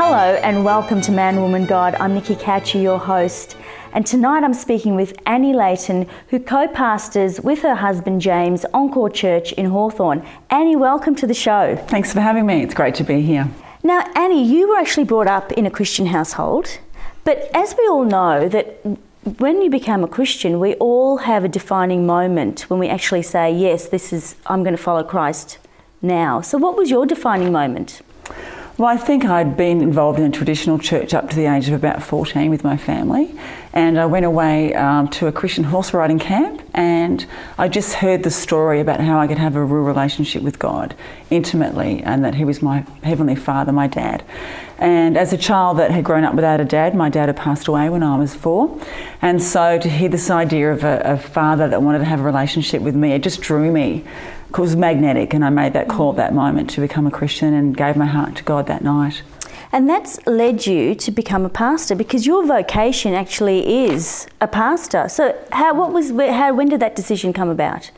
Hello and welcome to Man, Woman, God. I'm Nikki Cauchi, your host. And tonight I'm speaking with Annie Layton, who co-pastors with her husband James Encore Church in Hawthorne. Annie, welcome to the show. Thanks for having me. It's great to be here. Now, Annie, you were actually brought up in a Christian household, but as we all know that when you become a Christian, we all have a defining moment when we actually say, yes, I'm going to follow Christ now. So what was your defining moment? Well, I think I'd been involved in a traditional church up to the age of about 14 with my family, and I went away to a Christian horse riding camp, and I just heard the story about how I could have a real relationship with God intimately, and that He was my Heavenly Father, my dad. And as a child that had grown up without a dad, my dad had passed away when I was 4, and so to hear this idea of a father that wanted to have a relationship with me, it just drew me. It was magnetic, and I made that call at that moment to become a Christian and gave my heart to God that night. And that's led you to become a pastor, because your vocation actually is a pastor. So when did that decision come about?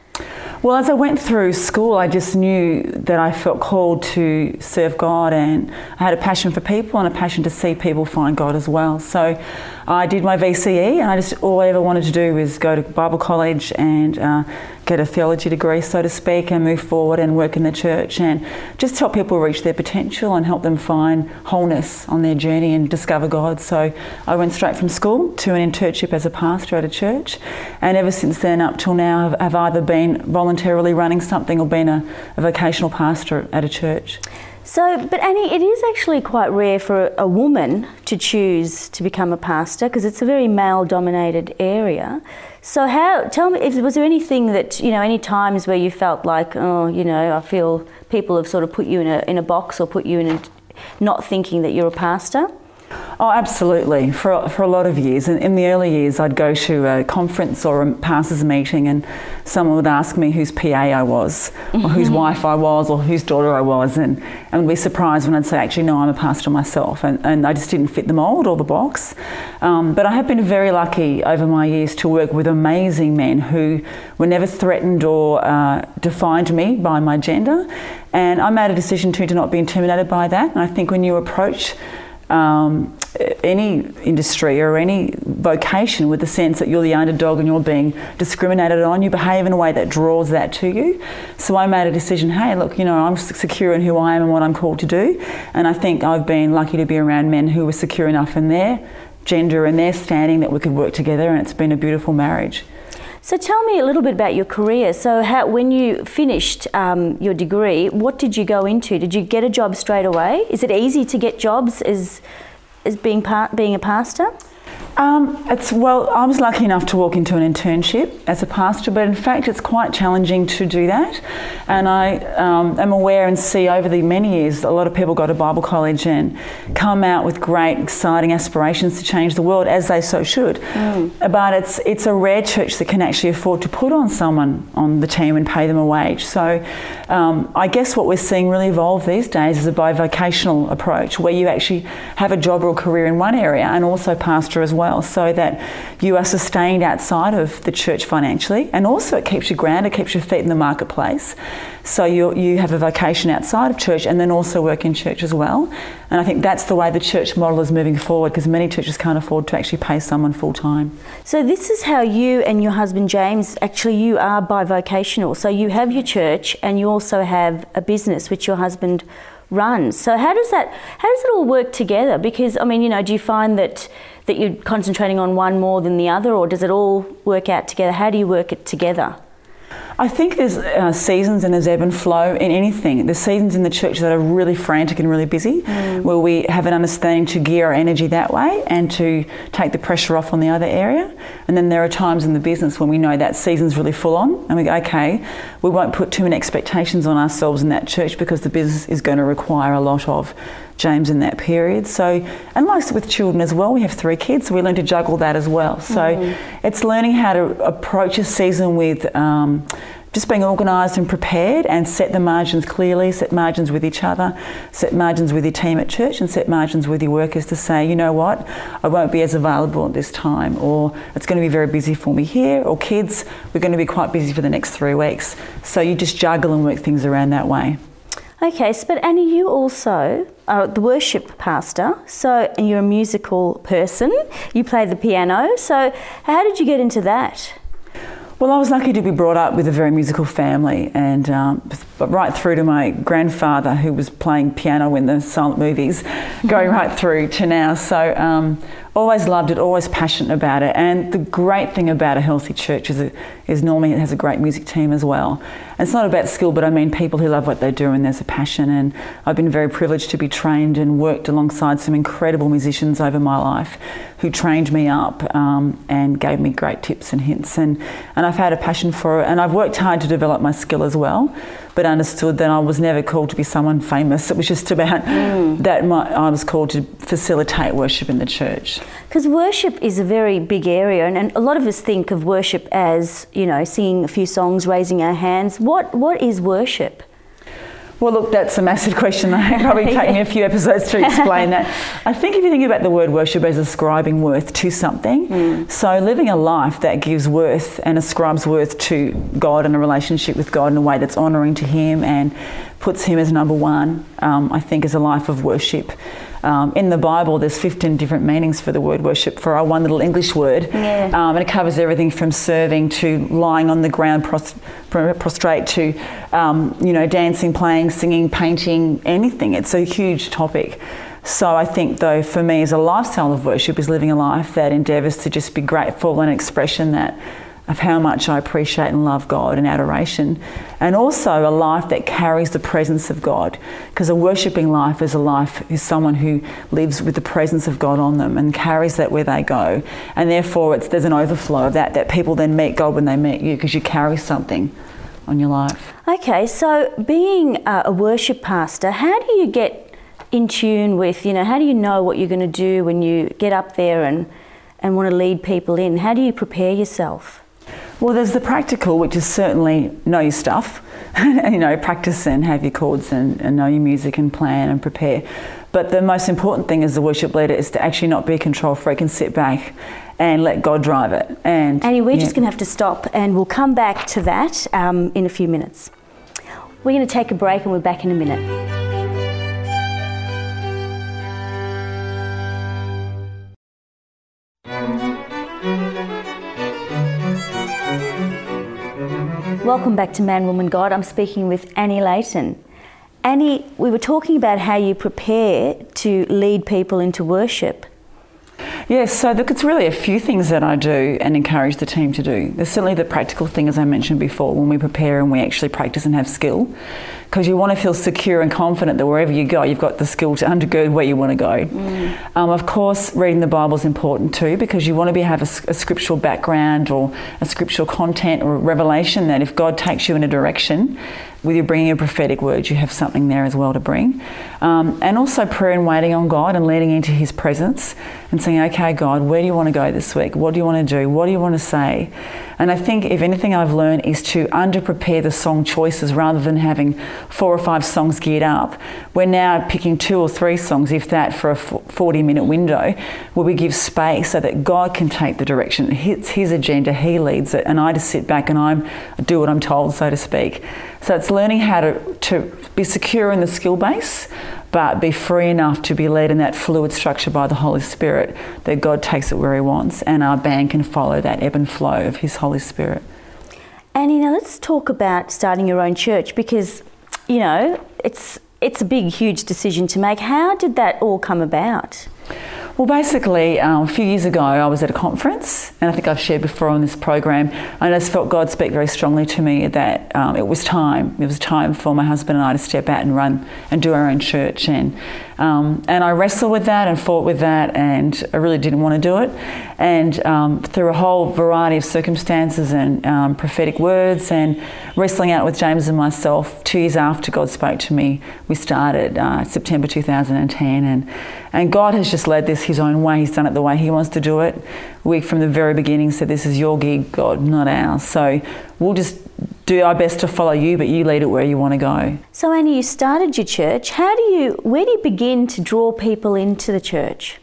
Well, as I went through school, I just knew that I felt called to serve God, and I had a passion for people and a passion to see people find God as well. So I did my VCE, and all I ever wanted to do was go to Bible college and get a theology degree, so to speak, and move forward and work in the church and just help people reach their potential and help them find wholeness on their journey and discover God. So I went straight from school to an internship as a pastor at a church, and ever since then up till now I've either been voluntarily running something or been a vocational pastor at a church. So, but Annie, it is actually quite rare for a woman to choose to become a pastor, because it's a very male-dominated area. So tell me, was there anything that, any times where you felt like, I feel people have sort of put you in a box or put you in not thinking that you're a pastor? Oh, absolutely. For a lot of years. In the early years, I'd go to a conference or a pastor's meeting, and someone would ask me whose PA I was, or whose wife I was, or whose daughter I was, and be surprised when I'd say, actually, no, I'm a pastor myself, and I just didn't fit the mould or the box. But I have been very lucky over my years to work with amazing men who were never threatened or defined me by my gender, and I made a decision to not be intimidated by that. And I think when you approach any industry or any vocation with the sense that you're the underdog and you're being discriminated on, you behave in a way that draws that to you. So I made a decision, hey, look, I'm secure in who I am and what I'm called to do. And I think I've been lucky to be around men who were secure enough in their gender and their standing that we could work together, and it's been a beautiful marriage. So tell me a little bit about your career. So when you finished your degree, what did you go into? Did you get a job straight away? Is it easy to get jobs as being a pastor? I was lucky enough to walk into an internship as a pastor, but in fact it's quite challenging to do that. And I am aware and see over the many years a lot of people go to Bible college and come out with great, exciting aspirations to change the world, as they so should. But it's a rare church that can actually afford to put on someone on the team and pay them a wage. So I guess what we're seeing really evolve these days is a bivocational approach, where you actually have a job or a career in one area and also pastor as well, so that you are sustained outside of the church financially, and also it keeps you grounded, keeps your feet in the marketplace. So you have a vocation outside of church and then also work in church as well. And I think that's the way the church model is moving forward, because many churches can't afford to actually pay someone full time. So this is how you and your husband James, actually you are bivocational. So you have your church and you also have a business which your husband runs. So how does it all work together? Because do you find that you're concentrating on one more than the other, or does it all work out together? How do you work it together? I think there's seasons and there's ebb and flow in anything. There's seasons in the church that are really frantic and really busy, where we have an understanding to gear our energy that way and to take the pressure off on the other area. And then there are times in the business when we know that season's really full on, and we go, okay, we won't put too many expectations on ourselves in that church, because the business is going to require a lot of James in that period. So, and like with children as well, we have 3 kids, so we learn to juggle that as well. So it's learning how to approach a season with just being organised and prepared, and set the margins clearly, set margins with each other, set margins with your team at church, and set margins with your workers to say, you know what, I won't be as available at this time, or it's going to be very busy for me here, or kids, we're going to be quite busy for the next 3 weeks. So you just juggle and work things around that way. Okay, but Annie, you also are the worship pastor, and you're a musical person. You play the piano. So how did you get into that? Well, I was lucky to be brought up with a very musical family, and right through to my grandfather, who was playing piano in the silent movies, going right through to now. So always loved it, always passionate about it. And the great thing about a healthy church is normally it has a great music team as well. And it's not about skill, but I mean people who love what they do, and there's a passion. And I've been very privileged to be trained and worked alongside some incredible musicians over my life who trained me up and gave me great tips and hints. And I've had a passion for it, and I've worked hard to develop my skill as well, but understood that I was never called to be someone famous. It was just about that I was called to facilitate worship in the church. Because worship is a very big area, and a lot of us think of worship as, singing a few songs, raising our hands. What is worship? Well, look, that's a massive question. It'll probably take me a few episodes to explain that. I think if you think about the word worship as ascribing worth to something, so living a life that gives worth and ascribes worth to God and a relationship with God in a way that's honouring to Him and puts Him as number one, I think is a life of worship. In the Bible, there's 15 different meanings for the word worship for our one little English word. And it covers everything from serving to lying on the ground prostrate to, dancing, playing, singing, painting, anything. It's a huge topic. So I think, though, for me as a lifestyle of worship is living a life that endeavours to just be grateful and expression of how much I appreciate and love God and adoration, and also a life that carries the presence of God, because a worshipping life is someone who lives with the presence of God on them and carries that where they go, and therefore there's an overflow of that people then meet God when they meet you, because you carry something on your life. Okay, so being a worship pastor, how do you get in tune with, how do you know what you're going to do when you get up there and want to lead people in? How do you prepare yourself? Well, there's the practical, which is certainly know your stuff, practice and have your chords and know your music and plan and prepare. But the most important thing as a worship leader is to actually not be a control freak and sit back and let God drive it. And Annie, we're just going to have to stop, and we'll come back to that in a few minutes. We're going to take a break and we're back in a minute. Welcome back to Man, Woman, God. I'm speaking with Annie Layton. Annie, we were talking about how you prepare to lead people into worship. Yes, so look, it's really a few things that I do and encourage the team to do. There's certainly the practical thing, as I mentioned before, when we prepare and we actually practice and have skill, because you want to feel secure and confident that wherever you go, you've got the skill to undergird where you want to go. Of course, reading the Bible is important too, because you want to have a scriptural background or a scriptural content or revelation that if God takes you in a direction, with you bringing a prophetic word, you have something there as well to bring. And also prayer and waiting on God and leaning into His presence and saying, okay, God, where do you want to go this week? What do you want to do? What do you want to say? And I think if anything I've learned is to under-prepare the song choices rather than having 4 or 5 songs geared up. We're now picking 2 or 3 songs, if that, for a 40-minute window where we give space so that God can take the direction. It's His agenda, He leads it, and I just sit back and I do what I'm told, so to speak. So it's learning how to be secure in the skill base, but be free enough to be led in that fluid structure by the Holy Spirit, that God takes it where He wants, and our band can follow that ebb and flow of His Holy Spirit. Annie, now let's talk about starting your own church, because, it's a big, huge decision to make. How did that all come about? Well, basically, a few years ago, I was at a conference, and I think I've shared before on this program, and I just felt God speak very strongly to me that it was time. It was time for my husband and I to step out and run and do our own church. And I wrestled with that and fought with that, and I really didn't want to do it. And through a whole variety of circumstances and prophetic words and wrestling out with James and myself, 2 years after God spoke to me, we started September 2010. And God has just led this His own way. He's done it the way He wants to do it. We, from the very beginning, said this is your gig, God, not ours. So we'll just do our best to follow you, but you lead it where you want to go. So Annie, you started your church. Where do you begin to draw people into the church?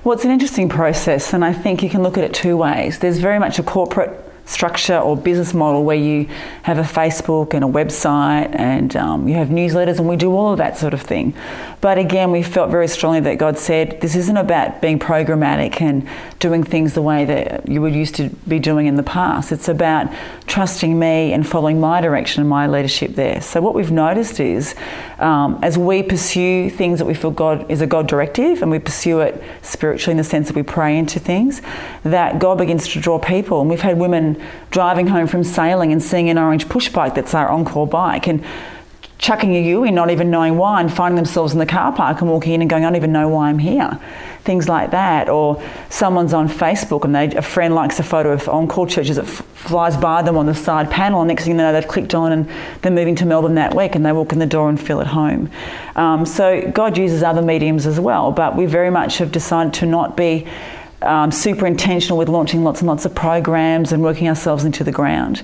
Well, it's an interesting process, and I think you can look at it 2 ways. There's very much a corporate structure or business model where you have a Facebook and a website and you have newsletters, and we do all of that sort of thing. But again, we felt very strongly that God said this isn't about being programmatic and doing things the way that you would used to be doing in the past. It's about trusting me and following my direction and my leadership there. So what we've noticed is as we pursue things that we feel God is a God directive, and we pursue it spiritually in the sense that we pray into things, that God begins to draw people. And we've had women driving home from sailing and seeing an orange push bike that's our encore bike and chucking a U in, not even knowing why, and finding themselves in the car park and walking in and going, I don't even know why I'm here. Things like that. Or someone's on Facebook and a friend likes a photo of Encore Churches that flies by them on the side panel, and next thing you know they've clicked on and they're moving to Melbourne that week, and they walk in the door and feel at home. So God uses other mediums as well, but we very much have decided to not be super intentional with launching lots and lots of programs and working ourselves into the ground.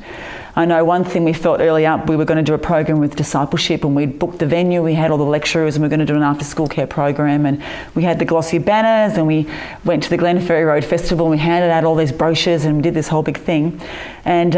I know one thing we felt early up, we were going to do a program with discipleship, and we'd booked the venue, we had all the lecturers, and we were going to do an after school care program, and we had the glossy banners, and we went to the Glenferrie Road Festival and we handed out all these brochures and we did this whole big thing. And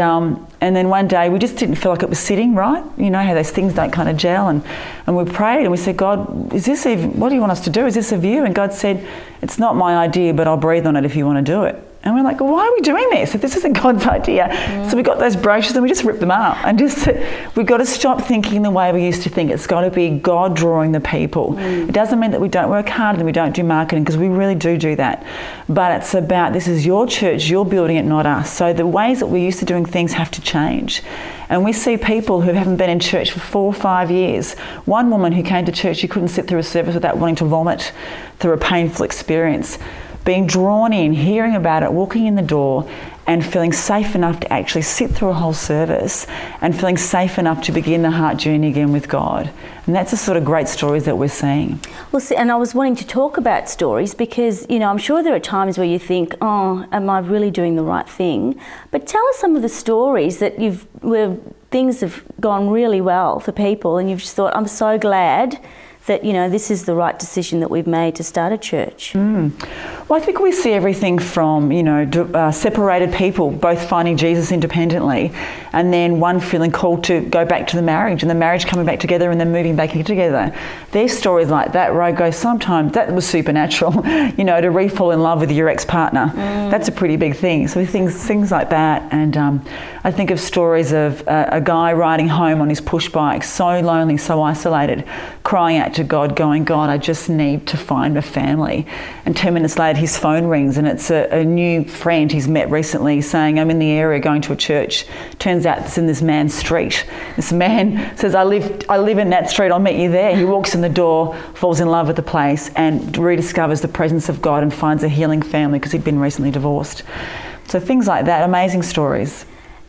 then one day we just didn't feel like it was sitting right. You know how those things don't kind of gel, and we prayed and we said, God, what do you want us to do? Is this of you? And God said, it's not my idea, but I'll breathe on it if you want to do it. And we're like, why are we doing this if this isn't God's idea? So we got those brochures and we just ripped them up and just said, we've got to stop thinking the way we used to think. It's got to be God drawing the people. It doesn't mean that we don't work hard and we don't do marketing, because we really do that. But it's about, this is your church, you're building it, not us. So the ways that we're used to doing things have to change. And we see people who haven't been in church for 4 or 5 years. One woman who came to church, she couldn't sit through a service without wanting to vomit through a painful experience. Being drawn in, hearing about it, walking in the door and feeling safe enough to actually sit through a whole service and feeling safe enough to begin the heart journey again with God. And that's the sort of great stories that we're seeing. Well, see, and I was wanting to talk about stories because, you know, I'm sure there are times where you think, oh, am I really doing the right thing? But tell us some of the stories that where things have gone really well for people and you've just thought, I'm so glad that, you know, this is the right decision that we've made to start a church. Well, I think we see everything from, you know, separated people both finding Jesus independently, and then one feeling called to go back to the marriage, and the marriage coming back together and then moving back in together. There's stories like that where I go, sometimes that was supernatural, you know, to re-fall in love with your ex-partner. That's a pretty big thing. So things like that. And I think of stories of a guy riding home on his push bike, so lonely, so isolated, crying out to God, going, God, I just need to find a family. And 10 minutes later, his phone rings and it's a new friend he's met recently saying, I'm in the area going to a church. Turns out it's in this man's street. This man says, I live in that street, I'll meet you there. He walks in the door, falls in love with the place and rediscovers the presence of God and finds a healing family because he'd been recently divorced. So things like that, amazing stories.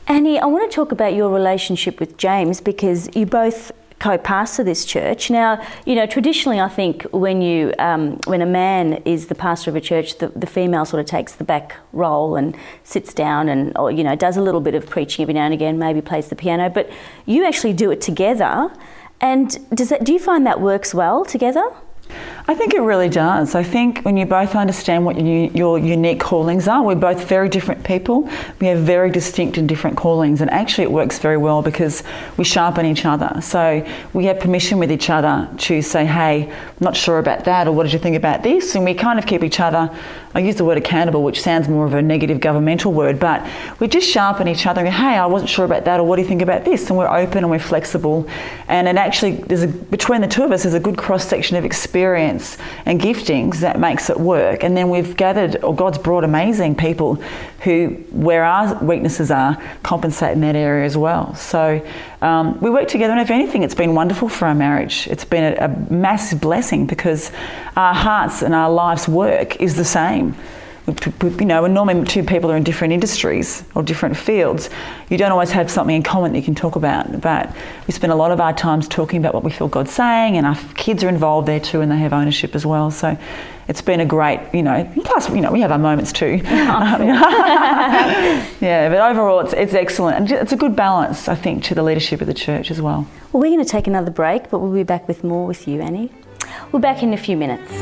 Annie, I want to talk about your relationship with James because you both co-pastor this church. Now, you know, traditionally I think when a man is the pastor of a church, the female sort of takes the back role and sits down and, or, you know, does a little bit of preaching every now and again, maybe plays the piano, but you actually do it together. And do you find that works well together? I think it really does. I think when you both understand what your unique callings are, we're both very different people. We have very distinct and different callings, and actually it works very well because we sharpen each other. So we have permission with each other to say, hey, I'm not sure about that, or what did you think about this? And we kind of keep each other, I use the word accountable, which sounds more of a negative governmental word, but we just sharpen each other and go, hey, I wasn't sure about that, or what do you think about this? And we're open and we're flexible. And it actually, between the two of us, there's a good cross-section of experience and giftings that makes it work. And then we've gathered, or God's brought amazing people who, where our weaknesses are, compensate in that area as well. So we work together, and if anything, it's been wonderful for our marriage. It's been a massive blessing because our hearts and our life's work is the same. You know, when normally two people are in different industries or different fields, you don't always have something in common that you can talk about. But we spend a lot of our times talking about what we feel God's saying, and our kids are involved there too, and they have ownership as well. So it's been a great, you know, plus, you know, we have our moments too. Yeah, but overall it's excellent. And it's a good balance, I think, to the leadership of the church as well. Well, we're going to take another break, but we'll be back with more with you, Annie. We're back in a few minutes.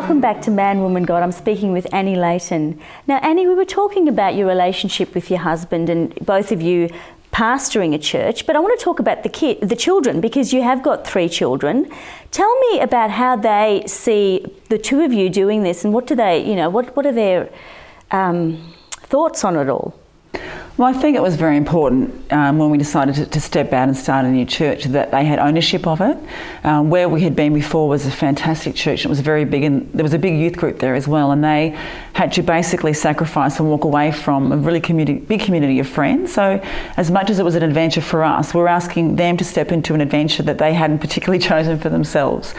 Welcome back to Man, Woman, God. I'm speaking with Annie Layton. Now, Annie, we were talking about your relationship with your husband and both of you pastoring a church, but I want to talk about the children, because you have got 3 children. Tell me about how they see the two of you doing this, and what do they, what are their thoughts on it all? Well, I think it was very important when we decided to step out and start a new church that they had ownership of it. Where we had been before was a fantastic church. It was very big, and there was a big youth group there as well, and they had to basically sacrifice and walk away from a really big community of friends. So as much as it was an adventure for us, we're asking them to step into an adventure that they hadn't particularly chosen for themselves.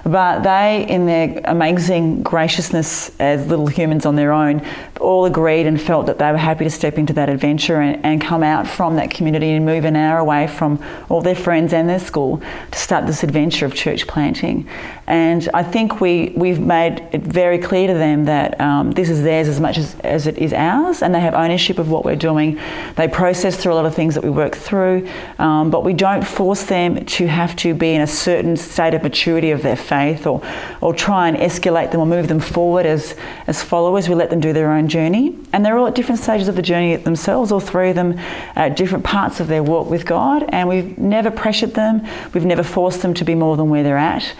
But they, in their amazing graciousness as little humans on their own, all agreed and felt that they were happy to step into that adventure and come out from that community and move an hour away from all their friends and their school to start this adventure of church planting. And I think we've made it very clear to them that this is theirs as much as it is ours, and they have ownership of what we're doing. They process through a lot of things that we work through, but we don't force them to have to be in a certain state of maturity of their faith or try and escalate them or move them forward as followers. We let them do their own journey, and they're all at different stages of the journey themselves, all 3 of them at different parts of their walk with God, and we've never pressured them. We've never forced them to be more than where they're at.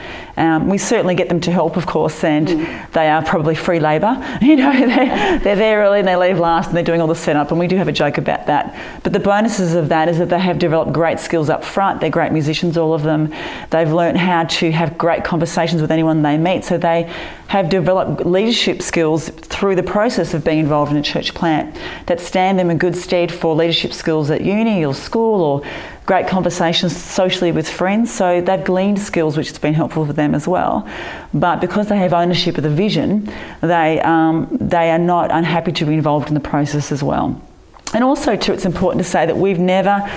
We certainly get them to help, of course, and they are probably free labour. They're there early and they leave last, and they're doing all the setup, and we do have a joke about that. But the bonuses of that is that they have developed great skills up front. They're great musicians, all of them. They've learnt how to have great conversations with anyone they meet, so they have developed leadership skills through the process of being involved in a church plant that stand them in good stead for leadership skills at uni or school, or great conversations socially with friends. So they've gleaned skills which has been helpful for them as well. But because they have ownership of the vision, they are not unhappy to be involved in the process as well. And also too, it's important to say that we've never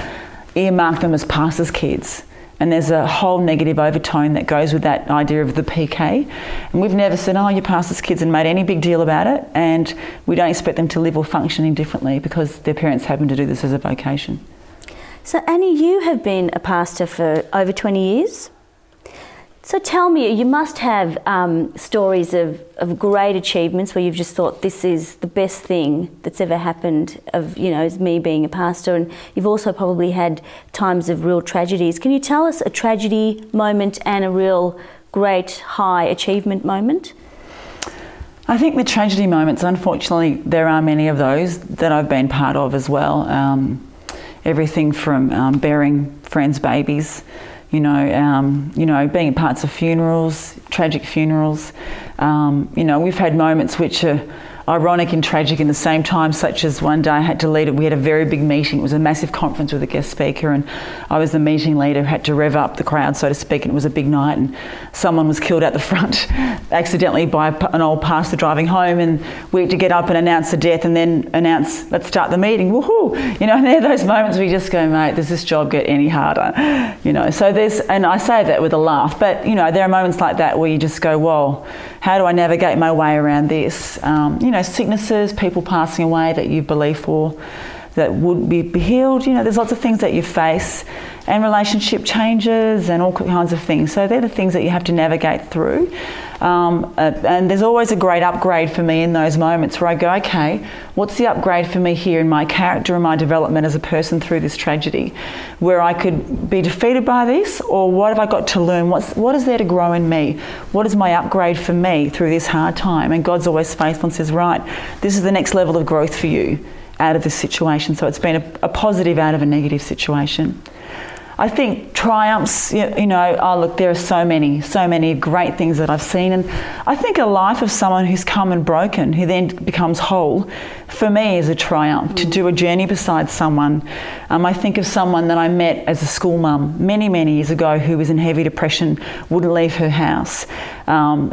earmarked them as pastors' kids. And there's a whole negative overtone that goes with that idea of the PK. And we've never said, oh, you're pastors' kids, and made any big deal about it. And we don't expect them to live or function indifferently because their parents happen to do this as a vocation. So Annie, you have been a pastor for over 20 years. So tell me, you must have stories of great achievements where you've just thought, this is the best thing that's ever happened as me being a pastor, and you've also probably had times of real tragedies. Can you tell us a tragedy moment and a real great high achievement moment? I think the tragedy moments, unfortunately, there are many of those that I've been part of as well. Everything from bearing friends' babies, being at parts of funerals, tragic funerals. We've had moments which are ironic and tragic in the same time, such as one day I had to lead it. We had a very big meeting. It was a massive conference with a guest speaker, and I was the meeting leader, had to rev up the crowd, so to speak, and it was a big night, and someone was killed out the front accidentally by an old pastor driving home, and we had to get up and announce the death and then announce, let's start the meeting, woohoo! And there are those moments where you just go, mate, does this job get any harder? So there's, and I say that with a laugh, but there are moments like that where you just go, whoa, how do I navigate my way around this? Sicknesses, people passing away that you believe for, that would be healed. There's lots of things that you face, and relationship changes and all kinds of things. So they're the things that you have to navigate through. And there's always a great upgrade for me in those moments where I go, okay, what's the upgrade for me here in my character and my development as a person through this tragedy, where I could be defeated by this, or what have I got to learn? What is there to grow in me? What is my upgrade for me through this hard time? And God's always faithful and says, right, this is the next level of growth for you out of this situation. So it's been a positive out of a negative situation. I think triumphs, look, there are so many great things that I've seen. And I think a life of someone who's come and broken, who then becomes whole, for me is a triumph. To do a journey beside someone. I think of someone that I met as a school mum many, many years ago who was in heavy depression, wouldn't leave her house.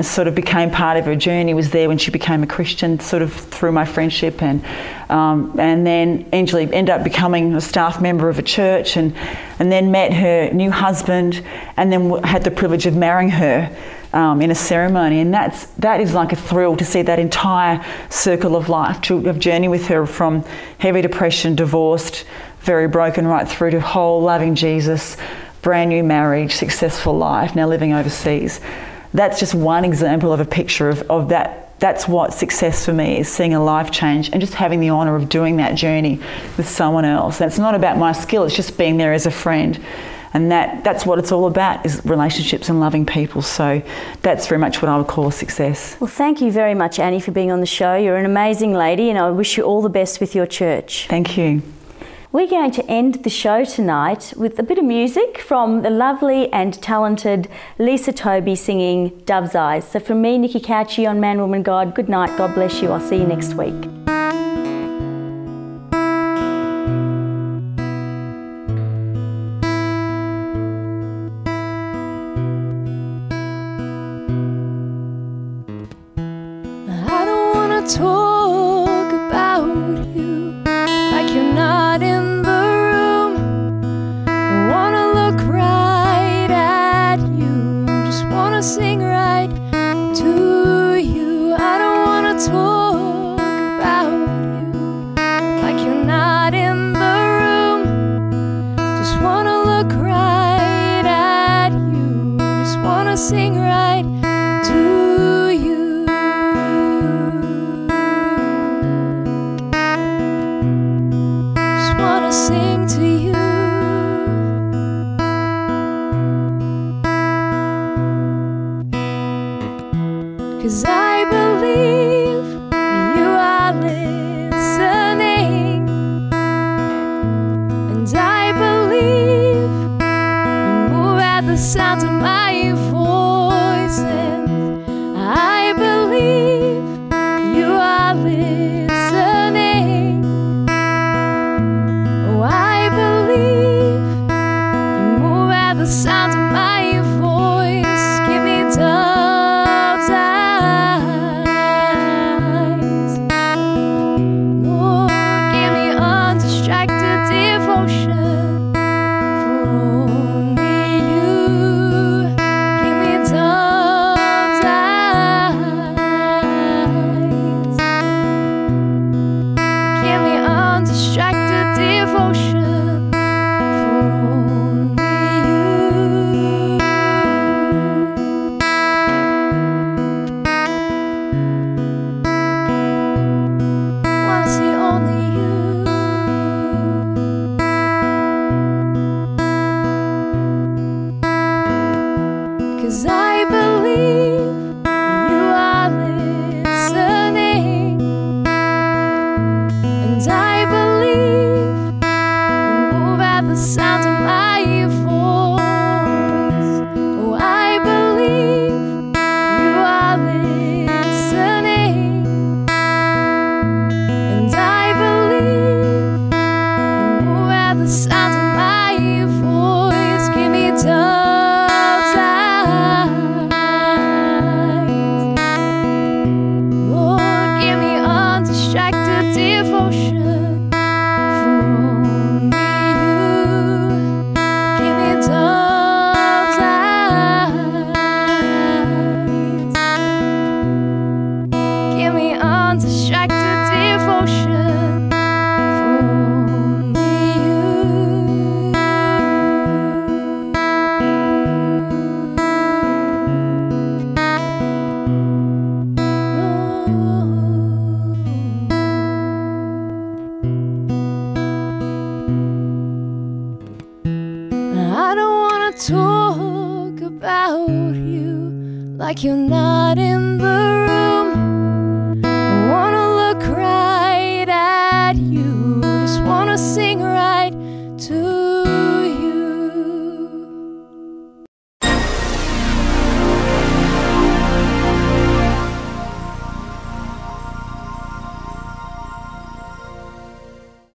Sort of became part of her journey, was there when she became a Christian, sort of through my friendship, and then eventually ended up becoming a staff member of a church, and then met her new husband, and then had the privilege of marrying her in a ceremony. And that is like a thrill to see that entire circle of life, to have journeyed with her from heavy depression, divorced, very broken, right through to whole, loving Jesus, brand new marriage, successful life, now living overseas. that's just one example of a picture of that. That's what success for me is, seeing a life change and just having the honour of doing that journey with someone else. And it's not about my skill, it's just being there as a friend. And that's what it's all about, is relationships and loving people. So that's very much what I would call success. Well, thank you very much, Annie, for being on the show. You're an amazing lady, and I wish you all the best with your church. Thank you. We're going to end the show tonight with a bit of music from the lovely and talented Lisa Thobe singing Dove's Eyes. So from me, Nikki Cauchi on Man, Woman, God, good night. God bless you. I'll see you next week. I don't want to talk about you like you're not in the room. I want to look right at you, just want to sing right to you. I don't want to talk about you like you're not in the room. Just want to look right at you, just want to sing right to you. Sing to you, 'cause I believe you are listening, and I believe you move at the sound of my voice, and I believe you are listening. I believe you move at the sound of my voice. Give me dove's eyes, Lord. Give me undistracted devotion for only you. Give me dove's eyes. Give me undistracted devotion for only you. Wanna see only you. 'Cause I believe you are listening, and I believe you move at the sound of my voice. Oh, I believe you are listening, and I believe you move at the sound of my voice. Give me dove's eyes, Lord. Give me undistracted devotion for only you. Give me dove's eyes. Give me undistracted devotion for only you. I don't want to talk about you like you're not in the room.